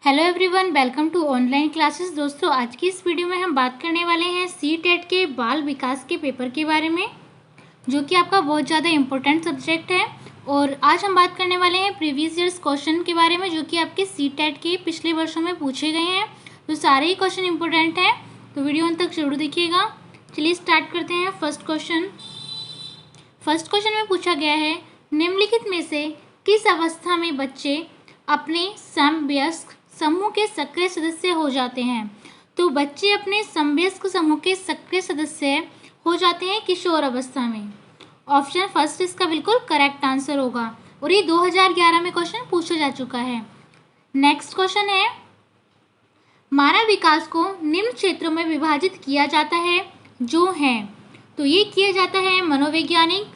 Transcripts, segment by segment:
Hello everyone, welcome to online classes. दोस्तों, आज की इस वीडियो में हम बात करने वाले हैं सी-टेट के बाल विकास के पेपर के बारे में, जो कि आपका बहुत ज़्यादा इम्पोर्टेंट सब्जेक्ट है। और आज हम बात करने वाले हैं प्रीवियस ईयर्स क्वेश्चन के बारे में, जो कि आपके सी-टेट के पिछले वर्षों में पूछे गए हैं। तो सारे ही क्वेश्चन इंपॉर्टेंट हैं, तो वीडियो अंत तक जरूर देखिएगा। चलिए स्टार्ट करते हैं। फर्स्ट क्वेश्चन में पूछा गया है, निम्नलिखित में से किस अवस्था में बच्चे अपने समवयस्क समूह के सक्रिय सदस्य हो जाते हैं। तो बच्चे अपने समवयस्क समूह के सक्रिय सदस्य हो जाते हैं किशोर अवस्था में। ऑप्शन फर्स्ट इसका बिल्कुल करेक्ट आंसर होगा, और ये 2011 में क्वेश्चन पूछा जा चुका है। नेक्स्ट क्वेश्चन है, मानव विकास को निम्न क्षेत्रों में विभाजित किया जाता है जो हैं। तो ये किया जाता है मनोवैज्ञानिक,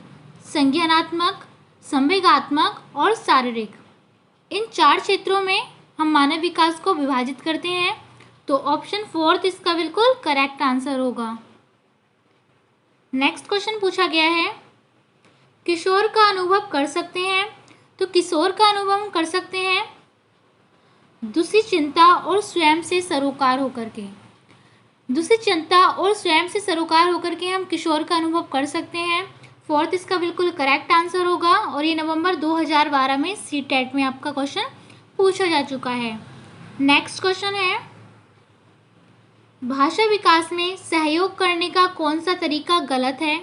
संज्ञानात्मक, संवेगात्मक और शारीरिक। इन 4 क्षेत्रों में हम मानव विकास को विभाजित करते हैं। तो ऑप्शन फोर्थ इसका बिल्कुल करेक्ट आंसर होगा। नेक्स्ट क्वेश्चन पूछा गया है, किशोर का अनुभव कर सकते हैं। तो किशोर का अनुभव हम कर सकते हैं दूसरी चिंता और स्वयं से सरोकार होकर के। दूसरी चिंता और स्वयं से सरोकार होकर के हम किशोर का अनुभव कर सकते हैं। फोर्थ इसका बिल्कुल करेक्ट आंसर होगा, और ये नवंबर 2012 में सी-टेट में आपका क्वेश्चन पूछा जा चुका है। नेक्स्ट क्वेश्चन है, भाषा विकास में सहयोग करने का कौन सा तरीका गलत है।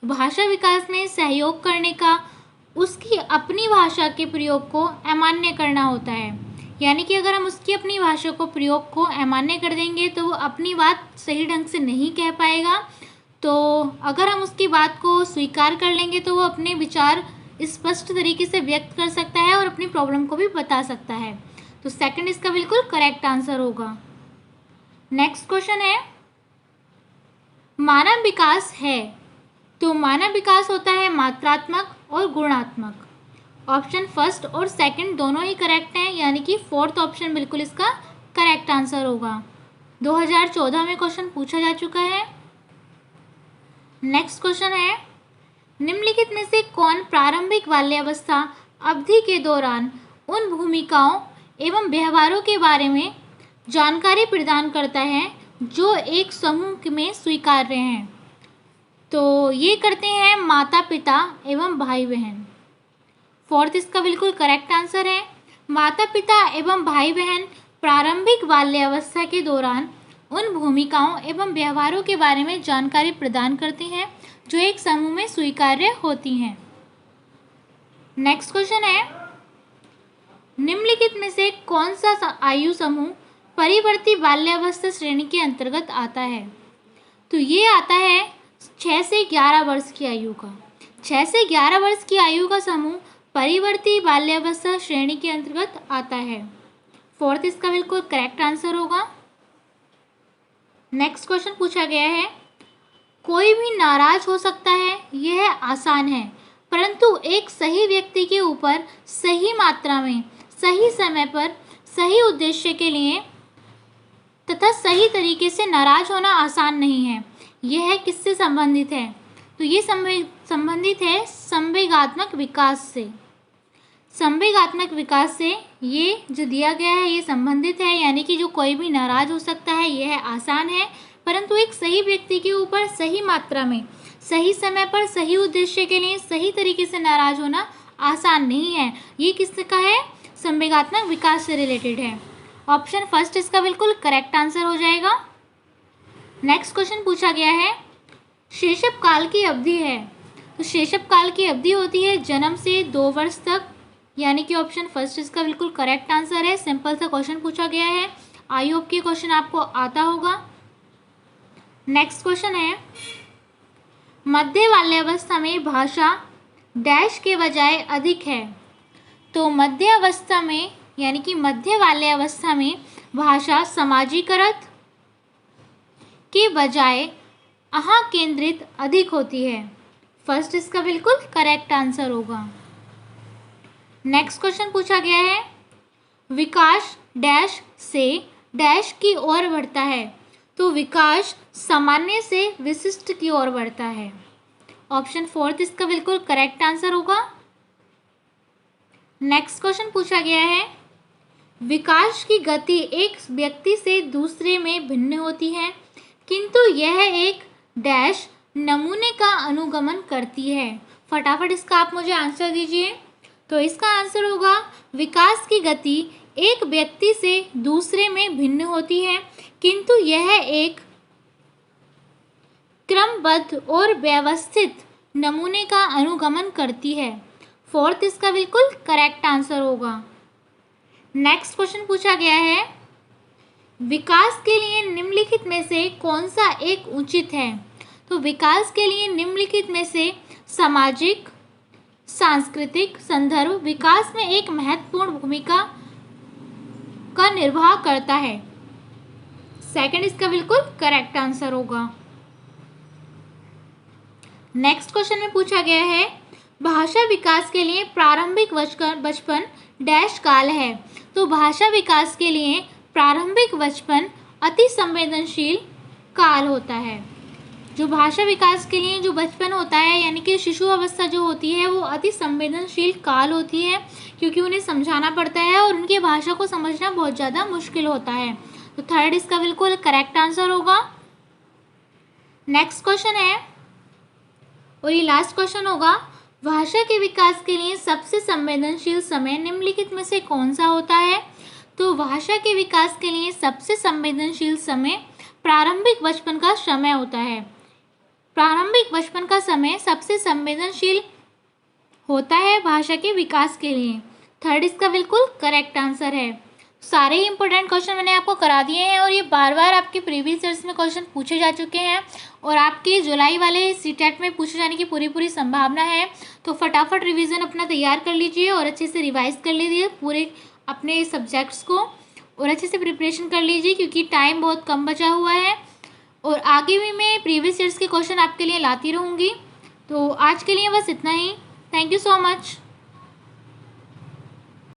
भाषा विकास में सहयोग करने का उसकी अपनी भाषा के प्रयोग को अमान्य करना होता है। यानी कि अगर हम उसकी अपनी भाषा को प्रयोग को अमान्य कर देंगे तो वो अपनी बात सही ढंग से नहीं कह पाएगा। तो अगर हम उसकी बात को स्वीकार कर लेंगे तो वो अपने विचार स्पष्ट तरीके से व्यक्त कर सकता है और अपनी प्रॉब्लम को भी बता सकता है। तो सेकंड इसका बिल्कुल करेक्ट आंसर होगा। नेक्स्ट क्वेश्चन है, मानव विकास है। तो मानव विकास होता है मात्रात्मक और गुणात्मक। ऑप्शन फर्स्ट और सेकंड दोनों ही करेक्ट हैं, यानी कि फोर्थ ऑप्शन बिल्कुल इसका करेक्ट आंसर होगा। 2014 में क्वेश्चन पूछा जा चुका है। नेक्स्ट क्वेश्चन है, निम्नलिखित में से कौन प्रारंभिक बाल्यावस्था अवधि के दौरान उन भूमिकाओं एवं व्यवहारों के बारे में जानकारी प्रदान करता है जो एक समूह में स्वीकार्य हैं। तो ये करते हैं माता पिता एवं भाई बहन। फोर्थ इसका बिल्कुल करेक्ट आंसर है। माता पिता एवं भाई बहन प्रारंभिक बाल्यावस्था के दौरान उन भूमिकाओं एवं व्यवहारों के बारे में जानकारी प्रदान करते हैं जो एक समूह में स्वीकार्य होती हैं। नेक्स्ट क्वेश्चन है, निम्नलिखित में से कौन सा आयु समूह परिवर्ती बाल्यावस्था श्रेणी के अंतर्गत आता है। तो ये आता है 6 से 11 वर्ष की आयु का। 6 से 11 वर्ष की आयु का समूह परिवर्ती बाल्यावस्था श्रेणी के अंतर्गत आता है। फोर्थ इसका बिल्कुल करेक्ट आंसर होगा। नेक्स्ट क्वेश्चन पूछा गया है, कोई भी नाराज हो सकता है, यह आसान है, परंतु एक सही व्यक्ति के ऊपर सही मात्रा में सही समय पर सही उद्देश्य के लिए तथा सही तरीके से नाराज होना आसान नहीं है। यह किससे संबंधित है। तो ये संबंधित है संवेगात्मक विकास से। संवेगात्मक विकास से ये जो दिया गया है ये संबंधित है, यानी कि जो कोई भी नाराज हो सकता है यह आसान है, परंतु एक सही व्यक्ति के ऊपर सही मात्रा में सही समय पर सही उद्देश्य के लिए सही तरीके से नाराज होना आसान नहीं है। ये किसका है, संवेगात्मक विकास से रिलेटेड है। ऑप्शन फर्स्ट इसका बिल्कुल करेक्ट आंसर हो जाएगा। नेक्स्ट क्वेश्चन पूछा गया है, शैशव काल की अवधि है। तो शैशव काल की अवधि होती है जन्म से 2 वर्ष तक, यानी कि ऑप्शन फर्स्ट इसका बिल्कुल करेक्ट आंसर है। सिंपल सा क्वेश्चन पूछा गया है, आई होप कि क्वेश्चन आपको आता होगा। नेक्स्ट क्वेश्चन है, मध्य बाल्यावस्था में भाषा डैश के बजाय अधिक है। तो मध्य अवस्था में यानी कि मध्य बाल्यावस्था में भाषा समाजीकृत के बजाय अहाँ केंद्रित अधिक होती है। फर्स्ट इसका बिल्कुल करेक्ट आंसर होगा। नेक्स्ट क्वेश्चन पूछा गया है, विकास डैश से डैश की ओर बढ़ता है। तो विकास सामान्य से विशिष्ट की ओर बढ़ता है। ऑप्शन फोर्थ इसका बिल्कुल करेक्ट आंसर होगा। नेक्स्ट क्वेश्चन पूछा गया है, विकास की गति एक व्यक्ति से दूसरे में भिन्न होती है, किंतु यह एक डैश नमूने का अनुगमन करती है। फटाफट इसका आप मुझे आंसर दीजिए। तो इसका आंसर होगा विकास की गति एक व्यक्ति से दूसरे में भिन्न होती है, किंतु यह एक क्रमबद्ध और व्यवस्थित नमूने का अनुगमन करती है। फोर्थ इसका बिल्कुल करेक्ट आंसर होगा। नेक्स्ट क्वेश्चन पूछा गया है, विकास के लिए निम्नलिखित में से कौन सा एक उचित है? तो विकास के लिए निम्नलिखित में से सामाजिक सांस्कृतिक संदर्भ विकास में एक महत्वपूर्ण भूमिका का निर्वाह करता है। सेकंड इसका बिल्कुल करेक्ट आंसर होगा। नेक्स्ट क्वेश्चन में पूछा गया है, भाषा विकास के लिए प्रारंभिक बचपन डैश काल है। तो भाषा विकास के लिए प्रारंभिक बचपन अति संवेदनशील काल होता है। जो भाषा विकास के लिए जो बचपन होता है यानी कि शिशु अवस्था जो होती है वो अति संवेदनशील काल होती है, क्योंकि उन्हें समझाना पड़ता है और उनकी भाषा को समझना बहुत ज़्यादा मुश्किल होता है। तो थर्ड इसका बिल्कुल करेक्ट आंसर होगा। नेक्स्ट क्वेश्चन है और ये लास्ट क्वेश्चन होगा, भाषा के विकास के लिए सबसे संवेदनशील समय निम्नलिखित में से कौन सा होता है? तो भाषा के विकास के लिए सबसे संवेदनशील समय प्रारंभिक बचपन का समय होता है। प्रारंभिक बचपन का समय सबसे संवेदनशील होता है भाषा के विकास के लिए। थर्ड इसका बिल्कुल करेक्ट आंसर है। सारे ही इंपॉर्टेंट क्वेश्चन मैंने आपको करा दिए हैं और ये बार बार आपके प्रीवियस ईयर्स में क्वेश्चन पूछे जा चुके हैं और आपके जुलाई वाले सीटेट में पूछे जाने की पूरी संभावना है। तो फटाफट रिवीजन अपना तैयार कर लीजिए और अच्छे से रिवाइज कर लीजिए पूरे अपने सब्जेक्ट्स को और अच्छे से प्रिपरेशन कर लीजिए, क्योंकि टाइम बहुत कम बचा हुआ है और आगे भी मैं प्रीवियस ईयर्स के क्वेश्चन आपके लिए लाती रहूँगी। तो आज के लिए बस इतना ही। Thank you so much.